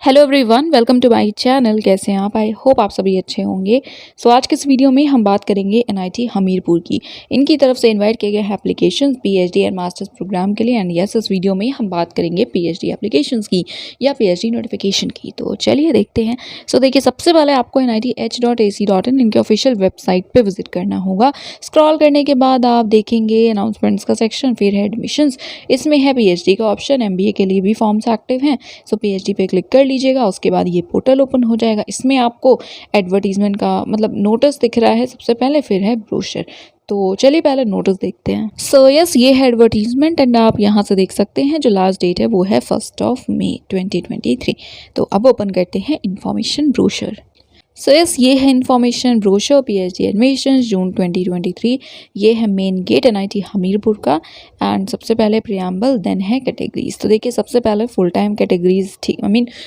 Hello everyone, welcome to my channel. कैसे हैं आप? आई होप आप सभी अच्छे होंगे। सो आज के इस वीडियो में हम बात करेंगे एनआईटी हमीरपुर की। इनकी तरफ से इनवाइट किए गए application PhD and masters program के लिए। एंड यस, इस वीडियो में हम बात करेंगे पीएचडी एप्लीकेशंस की या पीएचडी नोटिफिकेशन की। तो चलिए देखते हैं। सो देखिए, सबसे पहले आपको nith.ac.in इनके ऑफिशियल वेबसाइट पर विजिट करना होगा। स्क्रॉल करने के बाद आप देखेंगे अनाउंसमेंट्स का सेक्शन, फिर है एडमिशंस। इसमें है पीएचडी का ऑप्शन, एमबीए के लिए भी फॉर्म्स एक्टिव हैं। सो पीएचडी पे क्लिक कर लीजिएगा। उसके बाद ये पोर्टल ओपन हो जाएगा। इसमें आपको एडवर्टीजमेंट का मतलब नोटिस दिख रहा है सबसे पहले, फिर है ब्रोशर। तो चलिए पहले नोटिस देखते हैं। सो यस, ये है एडवर्टीजमेंट एंड आप यहाँ से देख सकते हैं जो लास्ट डेट है वो है 1 मई 2023। तो अब ओपन करते हैं इंफॉर्मेशन ब्रोशर। सो यस, ये है इन्फॉर्मेशन ब्रोशर पीएचडी एडमिशन जून 2023। ये है मेन गेट एनआईटी हमीरपुर का। एंड सबसे पहले प्रियम्बल, देन है कैटेगरीज। तो देखिए, सबसे पहले फुल टाइम कैटेगरीज, ठीक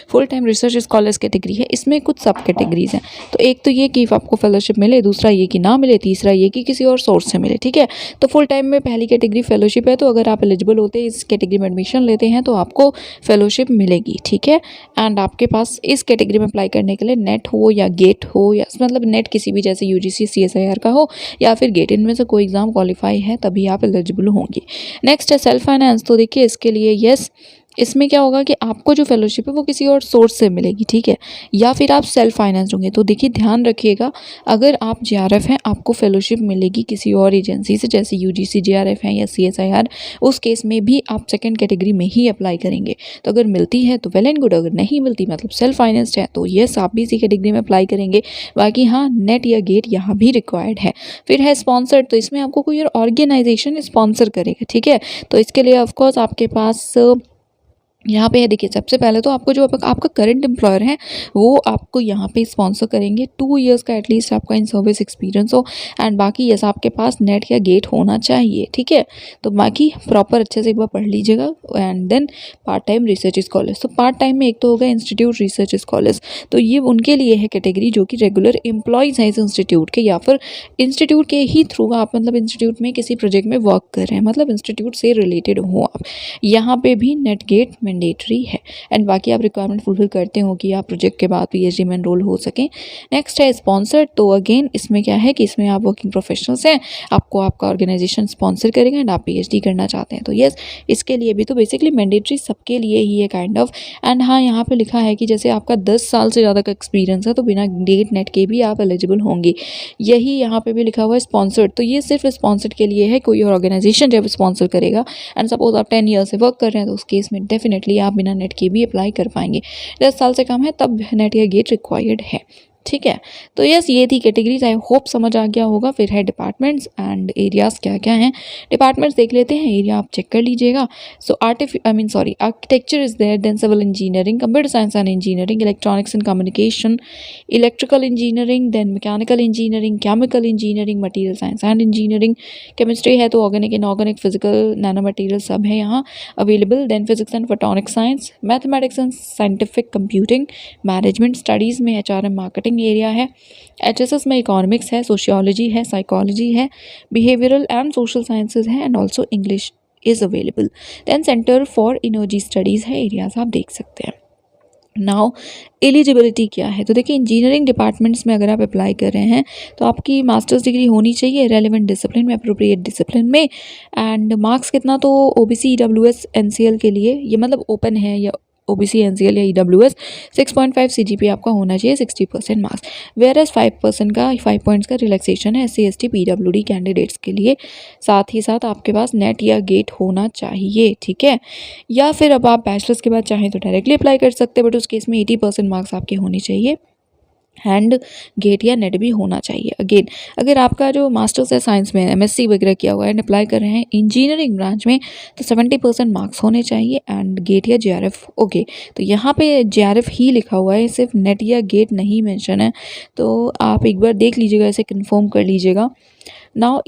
full time research scholars category है। इसमें कुछ सब कैटेगरीज हैं। तो एक तो ये कि आपको फेलोशिप मिले, दूसरा ये कि ना मिले, तीसरा ये कि किसी और सोर्स से मिले। ठीक है, तो फुल टाइम में पहली कैटेगरी फेलोशिप है। तो अगर आप एलिजिबल होते हैं, इस कैटेगरी में एडमिशन लेते हैं तो आपको फेलोशिप मिलेगी। ठीक है, एंड आपके पास इस कैटेगरी में अप्लाई करने के लिए नेट हो या गेट हो, या मतलब नेट किसी भी जैसे यूजीसी सीएसआईआर का हो या फिर गेट, इनमें से कोई एग्जाम क्वालिफाई है तभी आप एलिजिबल होंगे। नेक्स्ट है सेल्फ फाइनेंस। तो देखिए, इसके लिए यस, इसमें क्या होगा कि आपको जो फेलोशिप है वो किसी और सोर्स से मिलेगी। ठीक है, या फिर आप सेल्फ फाइनेंस होंगे। तो देखिए, ध्यान रखिएगा, अगर आप जेआरएफ हैं आपको फेलोशिप मिलेगी किसी और एजेंसी से, जैसे यूजीसी जेआरएफ है या सीएसआईआर। उस केस में भी आप सेकंड कैटेगरी में ही अप्लाई करेंगे। तो अगर मिलती है तो वेल एंड गुड, अगर नहीं मिलती मतलब सेल्फ फाइनेंस्ड है तो यस, आप भी इसी कैटेगरी में अप्लाई करेंगे। बाकी हाँ, नेट या गेट यहाँ भी रिक्वायर्ड है। फिर है स्पॉन्सर्ड। तो इसमें आपको कोई और ऑर्गेनाइजेशन स्पॉन्सर करेगा। ठीक है, तो इसके लिए ऑफकोर्स आपके पास यहाँ पे है। देखिए, सबसे पहले तो आपको जो आपका करंट एम्प्लॉयर है वो आपको यहाँ पे स्पॉन्सर करेंगे। 2 इयर्स का एटलीस्ट आपका इन सर्विस एक्सपीरियंस हो। एंड बाकी यस, आपके पास नेट या गेट होना चाहिए। ठीक है, तो बाकी प्रॉपर अच्छे से एक बार पढ़ लीजिएगा। And then part time research scholars. तो पार्ट टाइम में एक तो होगा इंस्टीट्यूट रिसर्च स्कॉलर्स। तो ये उनके लिए है कैटेगरी जो कि रेगुलर एम्प्लॉयज़ हैं इस इंस्टीट्यूट के, या फिर इंस्टीट्यूट के ही थ्रू आप मतलब इंस्टीट्यूट में किसी प्रोजेक्ट में वर्क कर रहे हैं, मतलब इंस्टीट्यूट से रिलेटेड हो आप। यहाँ पे भी नेट गेट मैंडेटरी है। एंड बाकी आप रिक्वायरमेंट फुलफिल करते हो कि आप प्रोजेक्ट के बाद पीएचडी में एनरोल हो सकें। नेक्स्ट है स्पॉन्सर। तो अगेन इसमें क्या है कि इसमें आप वर्किंग प्रोफेशनल्स हैं, आपको आपका ऑर्गेनाइजेशन स्पॉन्सर करेगा एंड आप पीएचडी करना चाहते हैं तो यस, इसके लिए भी तो बेसिकली मैंडेटरी सबके लिए ही है काइंड ऑफ। एंड हाँ, यहाँ पे लिखा है कि जैसे आपका 10 साल से ज़्यादा का एक्सपीरियंस है तो बिना गेट नेट के भी आप एलिजिबल होंगे। यही यहाँ पे भी लिखा हुआ है स्पॉन्सर्ड। तो ये सिर्फ स्पॉन्सर्ड के लिए है, कोई और ऑर्गेनाइजेशन जब स्पॉन्सर करेगा एंड सपोज आप 10 ईयर से वर्क कर रहे हैं तो उस केस में डेफिनेटली आप बिना नेट के भी अप्लाई कर पाएंगे। 10 साल से कम है तब नेट या गेट रिक्वायर्ड है। ठीक है, तो यस, ये थी कैटेगरीज। आई होप समझ आ गया होगा। फिर है डिपार्टमेंट्स एंड एरियाज़ क्या क्या हैं। डिपार्टमेंट्स देख लेते हैं, एरिया आप चेक कर लीजिएगा। So architecture is there, then civil engineering, computer science and engineering, electronics and communication, electrical engineering, then mechanical engineering, chemical engineering, material science and engineering. Chemistry है तो organic, inorganic, physical, nano material सब है यहाँ available. Then physics and photonic science, mathematics and scientific computing, management studies में HRM marketing area है। HSS में economics है, sociology है, साइकोलॉजी है, बिहेवियरल एंड सोशल साइंसेज है, and also English is available. Then centre for energy studies है, areas आप देख सकते हैं। नाउ एलिजिबिलिटी क्या है। तो देखिए, इंजीनियरिंग डिपार्टमेंट्स में अगर आप अप्लाई कर रहे हैं तो आपकी मास्टर्स डिग्री होनी चाहिए रेलेवेंट डिसिप्लिन में, अप्रोप्रिएट डिसिप्लिन में। एंड मार्क्स कितना, तो ओबीसी ईडब्ल्यूएस एनसीएल के लिए ये मतलब ओपन है, या ओबीसी एनसीएल या ईडब्ल्यूएस 6.5 सीजीपी आपका होना चाहिए, 60% मार्क्स। वेयर एज 5% का 5 पॉइंट्स का रिलैक्सेशन है एससी एसटी पीडब्ल्यूडी कैंडिडेट्स के लिए। साथ ही साथ आपके पास नेट या गेट होना चाहिए। ठीक है, या फिर अब आप बैचलर्स के बाद चाहें तो डायरेक्टली अप्लाई कर सकते हैं, बट उस केस में 80% मार्क्स आपके होने चाहिए एंड गेट या नेट भी होना चाहिए। अगेन, अगर आपका जो मास्टर्स है साइंस में, एमएससी वगैरह किया हुआ है एंड अप्लाई कर रहे हैं इंजीनियरिंग ब्रांच में तो 70% मार्क्स होने चाहिए एंड गेट या जेआरएफ। ओके, तो यहाँ पे जेआरएफ ही लिखा हुआ है, सिर्फ नेट या गेट नहीं मेंशन है। तो आप एक बार देख लीजिएगा, इसे कंफर्म कर लीजिएगा। Now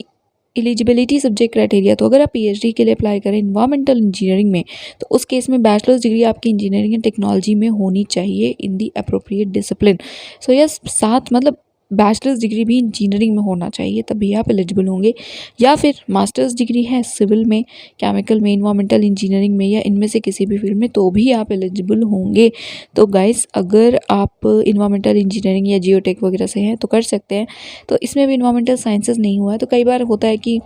eligibility subject criteria. तो अगर आप पीएचडी के लिए अप्लाई करें इन्वायरमेंटल इंजीनियरिंग में तो उस केस में बैचलर्स डिग्री आपकी इंजीनियरिंग एंड टेक्नोलॉजी में होनी चाहिए in the appropriate discipline. So yes, साथ मतलब बैचलर्स डिग्री भी इंजीनियरिंग में होना चाहिए, तभी आप एलिजिबल होंगे, या फिर मास्टर्स डिग्री है सिविल में, केमिकल में, इन्वायरमेंटल इंजीनियरिंग में, या इनमें से किसी भी फील्ड में, तो भी आप एलिजिबल होंगे। तो गाइस अगर आप इन्वायरमेंटल इंजीनियरिंग या जियोटेक वगैरह से हैं तो कर सकते हैं। तो इसमें भी इन्वायरमेंटल साइंसेज नहीं हुआ है, तो कई बार होता है कि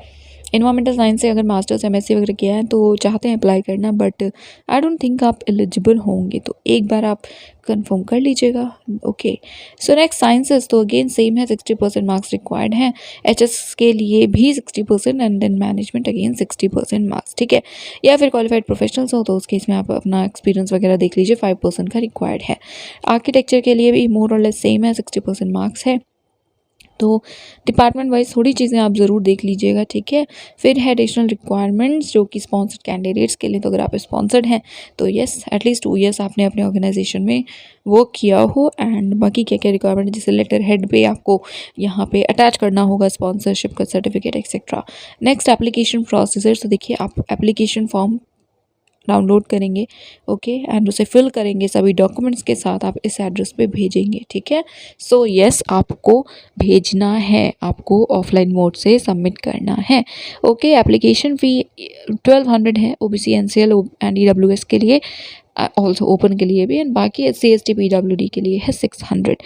इन्वायरमेंटल साइंस से अगर मास्टर्स एमएससी वगैरह किया है तो चाहते हैं अप्लाई करना, बट आई डोंट थिंक आप एलिजिबल होंगे, तो एक बार आप कंफर्म कर लीजिएगा। ओके, सो नेक्स्ट साइंसेस, तो अगेन सेम है, 60% मार्क्स रिक्वायर्ड हैं। एचएस के लिए भी 60% and then management again 60% marks, ठीक है। या फिर क्वालिफाइड प्रोफेशनल्स हो तो उस केस में आप अपना एक्सपीरियंस वगैरह देख लीजिए, 5% का रिक्वायर्ड है। आर्किटेक्चर के लिए भी मोर और लेस सेम है, 60% मार्क्स है। तो डिपार्टमेंट वाइज थोड़ी चीज़ें आप ज़रूर देख लीजिएगा, ठीक है। फिर है एडिशनल रिक्वायरमेंट्स जो कि स्पॉन्सर्ड कैंडिडेट्स के लिए, तो अगर आप स्पॉन्सर्ड हैं तो येस एटलीस्ट 2 ईयर्स आपने अपने ऑर्गेनाइजेशन में वर्क किया हो। एंड बाकी क्या क्या रिक्वायरमेंट, जैसे लेटर हेड पे आपको यहाँ पे अटैच करना होगा स्पॉन्सरशिप का certificate etcetera. Next application procedure, तो देखिए आप एप्लीकेशन फॉर्म डाउनलोड करेंगे, ओके, एंड उसे फिल करेंगे, सभी डॉक्यूमेंट्स के साथ आप इस एड्रेस पे भेजेंगे, ठीक है। सो येस आपको भेजना है, आपको ऑफलाइन मोड से सबमिट करना है, ओके। एप्लीकेशन फ़ी 1200 है ओबीसी एनसीएल एंड ईडब्ल्यूएस के लिए, ऑल्सो ओपन के लिए भी, एंड बाकी CST PWD के लिए है 600।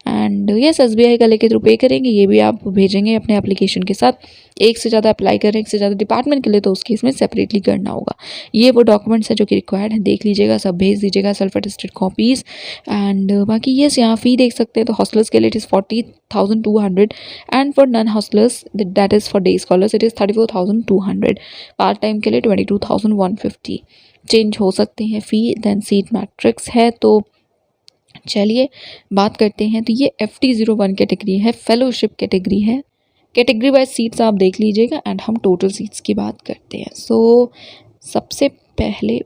एंड यस SBI का लेके थ्रू पे करेंगे, ये भी आप भेजेंगे अपने एप्लीकेशन के साथ। एक से ज़्यादा अप्लाई करें, एक से ज़्यादा डिपार्टमेंट के लिए, तो उस केस में सेपरेटली करना होगा। ये वो डॉक्यूमेंट्स हैं जो कि रिक्वायर्ड है, देख लीजिएगा, सब भेज दीजिएगा, सेल्फ अटेस्टेड कॉपीज़। एंड बाकी यस यहाँ फ़ी देख सकते हैं, तो हॉस्टलर्स के लिए it is 40,200 and for non hostellers that is for day scholars it is 34,200, part time के लिए 22,150। चेंज हो सकते हैं फ़ी। देन सीट मैट्रिक्स है, तो चलिए बात करते हैं। तो ये FT01 कैटेगरी है, फेलोशिप कैटेगरी है। कैटेगरी वाइज सीट्स आप देख लीजिएगा एंड हम टोटल सीट्स की बात करते हैं। सो सबसे पहले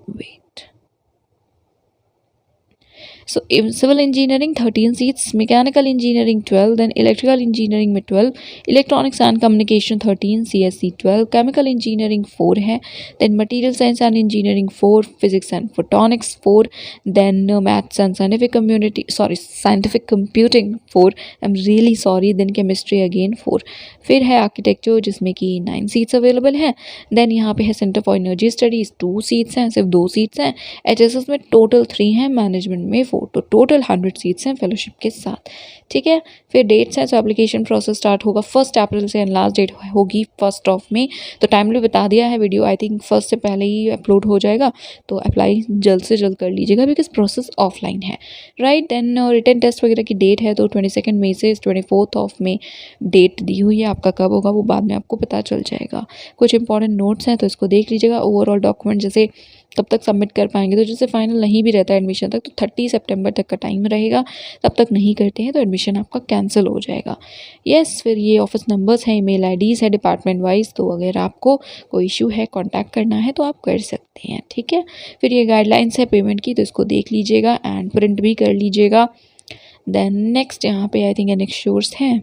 so civil engineering 13 seats, mechanical engineering 12, then electrical engineering में 12, electronics and communication 13, CSC 12, chemical engineering 4 है, then material science and engineering 4, physics and photonics 4, then maths and scientific computing 4, I am really sorry, then chemistry again 4। फिर है architecture जिसमें कि 9 seats available हैं। Then यहाँ पे है centre for energy studies, 2 seats हैं, सिर्फ 2 सीट्स हैं। HSS में टोटल 3 हैं, मैनेजमेंट में 4, तो टोटल 100 सीट्स हैं फेलोशिप के साथ, ठीक है। फिर डेट्स हैं, तो एप्लीकेशन प्रोसेस स्टार्ट होगा 1 अप्रैल से एंड लास्ट डेट होगी 1 मई। तो टाइमली बता दिया है, वीडियो आई थिंक 1 से पहले ही अपलोड हो जाएगा, तो अप्लाई जल्द से जल्द कर लीजिएगा बिकॉज प्रोसेस ऑफलाइन है, राइट। देन रिटन टेस्ट वगैरह की डेट है, तो 22 मई से 24 मई डेट दी हुई है। आपका कब होगा वो बाद में आपको पता चल जाएगा। कुछ इंपॉर्टेंट नोट्स हैं तो इसको देख लीजिएगा। ओवरऑल डॉक्यूमेंट जैसे तब तक सबमिट कर पाएंगे, तो जैसे फाइनल नहीं भी रहता है एडमिशन तक, तो 30 सितंबर तक का टाइम रहेगा, तब तक नहीं करते हैं तो एडमिशन आपका कैंसिल हो जाएगा। यस, फिर ये ऑफिस नंबर्स हैं, ईमेल आईडीज़ है डिपार्टमेंट वाइज, तो अगर आपको कोई इशू है, कांटेक्ट करना है तो आप कर सकते हैं, ठीक है। फिर ये गाइडलाइंस है पेमेंट की, तो इसको देख लीजिएगा एंड प्रिंट भी कर लीजिएगा। देन नेक्स्ट यहाँ पे आई थिंक इनश्योर्स हैं,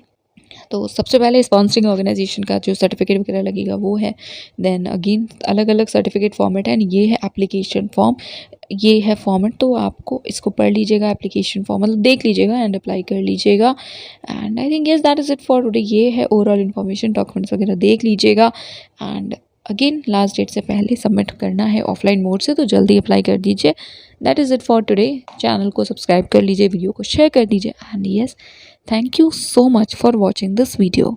तो सबसे पहले स्पॉन्सरिंग ऑर्गेनाइजेशन का जो सर्टिफिकेट वगैरह लगेगा वो है। देन अगेन अलग अलग सर्टिफिकेट फॉर्मेट है, ये है एप्लीकेशन फॉर्म, ये है फॉर्मेट, तो आपको इसको पढ़ लीजिएगा, एप्लीकेशन फॉर्म मतलब देख लीजिएगा एंड अप्लाई कर लीजिएगा। And I think yes that is it for today. ये है ओवरऑल इन्फॉर्मेशन, डॉक्यूमेंट्स वगैरह देख लीजिएगा एंड अगेन लास्ट डेट से पहले सबमिट करना है ऑफलाइन मोड से, तो जल्दी अप्लाई कर दीजिए। That is it for today. Channel को सब्सक्राइब कर लीजिए, वीडियो को शेयर कर दीजिए and yes, thank you so much for watching this video.